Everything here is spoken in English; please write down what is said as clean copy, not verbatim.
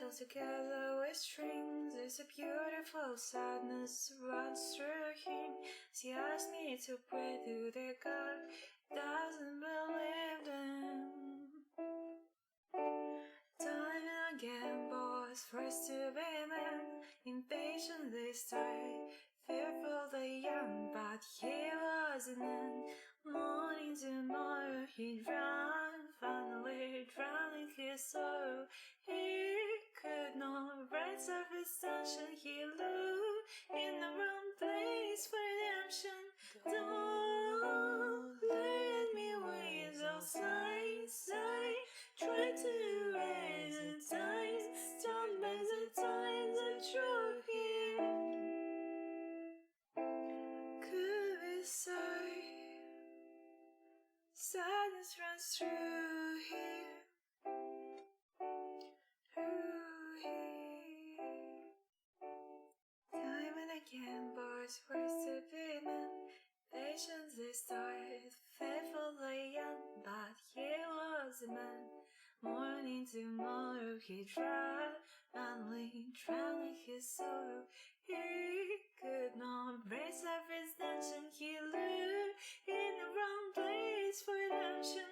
held together with strings. There's a beautiful sadness runs through him. He asked me to pray to the God doesn't believe them. Time and again, boys forced to be men. Impatient they start, fearful they young, but he wasn't in. Morning to morrow he drowned, finally drowning his sorrow. He could not rise up his sunshine, he looked in the wrong place for redemption. Don't let me with those signs, I try to erase the times, stand by the times I drew him. Could be sorry. Sadness runs through here, through here. Time and again, boys forced to be men. Patience they started, faithful they young, but he was a man. Morning to morrow he tried, finally drowning his sorrow. He could not brace up his tension, he looked in the wrong place for redemption.